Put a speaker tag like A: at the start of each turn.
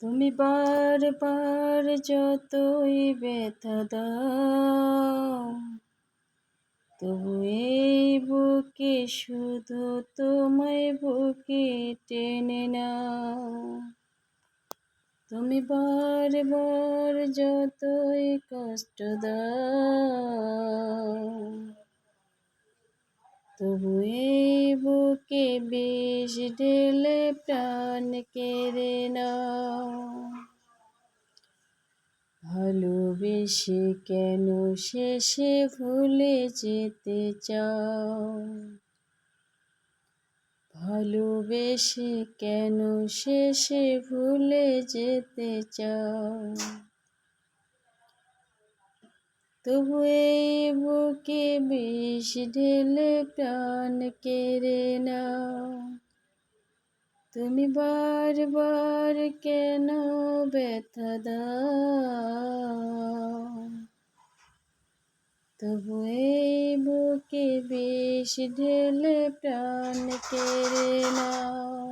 A: তুমি বারবার যতই ব্যথা দাও, তবু এই বুকে শুধু তোমায় বুকে টেনে নাও। তুমি বারবার যতই কষ্ট দাও, তবু এই বুকে বিষ ঢেলে প্রাণ কেড়ে নাও। ভালোবেসে কেন শেষে ভুলে যেতে চাও? ভালোবেসে কেন শেষে ভুলে যেতে চাও? তবু এই বুকে বিষ ঢেলে প্রাণ কেড়ে নাও। তুমি বারবার কেন ব্যথা দাও, তবু এই বুকে বিষ ঢেলে প্রাণ কেড়ে নাও।